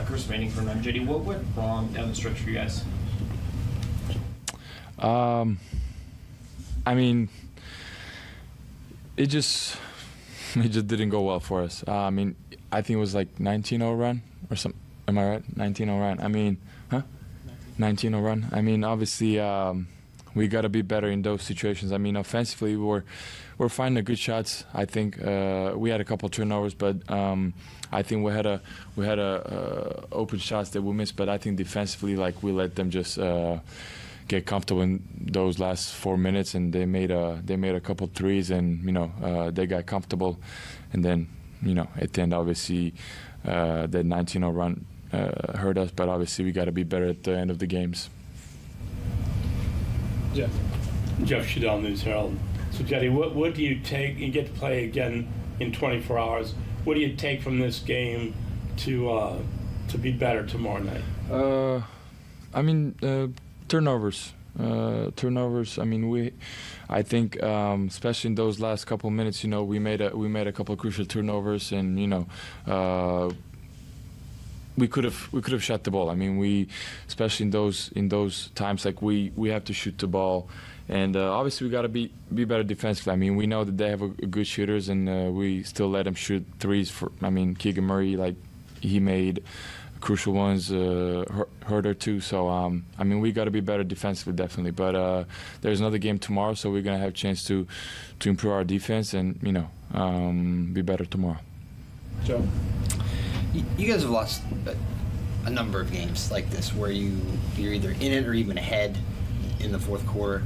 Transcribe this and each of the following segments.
Chris Manning from MJD. What went wrong down the stretch for you guys? I mean, it just didn't go well for us. I mean, I think it was like 19-0 run or something. Am I right? 19-0 run. I mean, 19-0 run. I mean, obviously, we got to be better in those situations. I mean, offensively, we're finding the good shots. I think we had a couple turnovers, but I think we had a open shots that we missed. But I think defensively, like, we let them just get comfortable in those last 4 minutes, and they made a couple threes, and they got comfortable, and then at the end, obviously, that 19-0 run hurt us. But obviously, we got to be better at the end of the games. Jeff Shadell, News Herald. So, Cedi, what do you take? You get to play again in 24 hours. What do you take from this game to be better tomorrow night? I mean, turnovers. Turnovers. I mean, I think, especially in those last couple minutes, we made a couple of crucial turnovers, and we could have shot the ball. I mean, especially in those times, like we have to shoot the ball, and obviously we got to be better defensively. I mean, we know that they have a good shooters, and we still let them shoot threes. I mean, Keegan Murray, like, he made crucial ones, Herder too. So I mean, we got to be better defensively, definitely. But there's another game tomorrow, so we're gonna have a chance to improve our defense and be better tomorrow. Joe, you guys have lost a number of games like this where you're either in it or even ahead in the fourth quarter.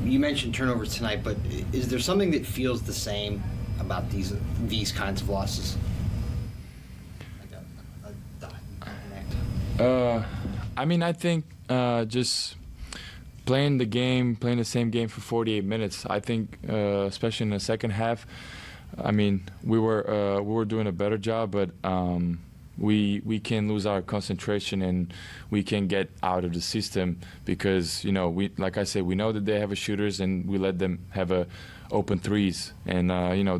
You mentioned turnovers tonight, but is there something that feels the same about these kinds of losses? I mean, I think just playing the same game for 48 minutes. I think, especially in the second half, I mean, we were doing a better job, but we can lose our concentration and we can get out of the system because like I said, we know that they have shooters and we let them have open threes, and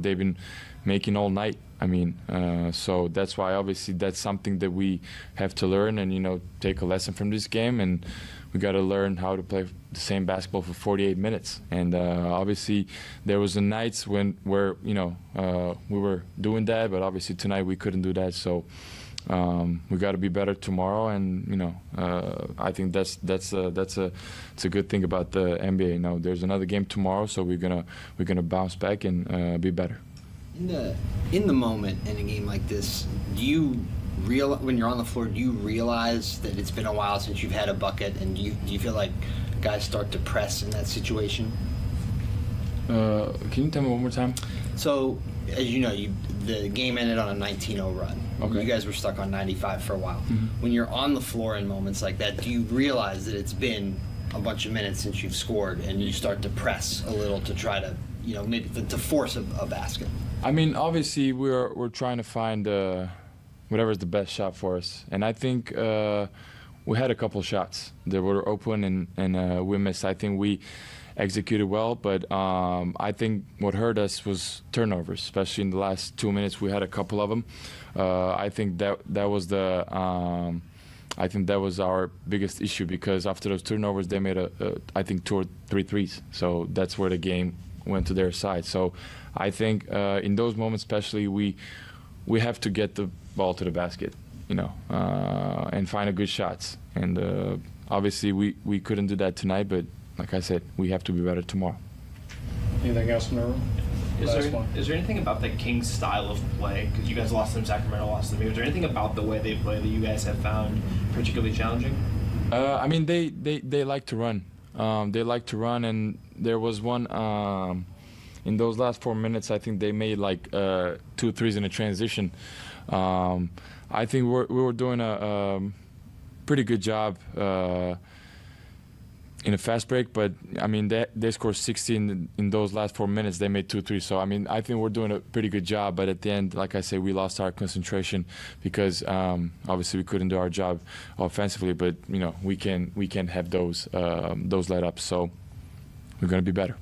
they've been making all night. I mean, so that's why obviously that's something that we have to learn and take a lesson from this game, and we got to learn how to play the same basketball for 48 minutes. And obviously there was nights where we were doing that, but obviously tonight we couldn't do that. So we got to be better tomorrow, and I think that's a good thing about the NBA. There's another game tomorrow, so we're gonna bounce back and be better. In the moment in a game like this, do you when you're on the floor, do you realize that it's been a while since you've had a bucket, and do you feel like guys start to press in that situation? Can you tell me one more time? So, as you know, the game ended on a 19-0 run. Okay. You guys were stuck on 95 for a while. Mm-hmm. When you're on the floor in moments like that, do you realize that it's been a bunch of minutes since you've scored, and you start to press a little to try to, maybe to force a basket? I mean, obviously we're trying to find whatever's the best shot for us, and I think we had a couple shots that were open and we missed. I think we executed well, but I think what hurt us was turnovers, especially in the last 2 minutes. We had a couple of them. I think that was I think that was our biggest issue, because after those turnovers, they made I think 2 or 3 threes. So that's where the game went to their side. So I think in those moments, especially, we have to get the ball to the basket, and find a good shots. And obviously we couldn't do that tonight, but like I said, we have to be better tomorrow. Anything else in the room? Is there anything about the Kings' style of play? Because you guys lost them, Sacramento lost them. Is there anything about the way they play that you guys have found particularly challenging? I mean, they like to run. They like to run, and there was one in those last 4 minutes. I think they made like 2 threes in a transition. I think we were doing a pretty good job in a fast break, but I mean they scored 16 in those last 4 minutes. They made 2 threes. So I mean, I think we're doing a pretty good job. But at the end, like I say, we lost our concentration because obviously we couldn't do our job offensively. But we can have those let ups. So we're going to be better.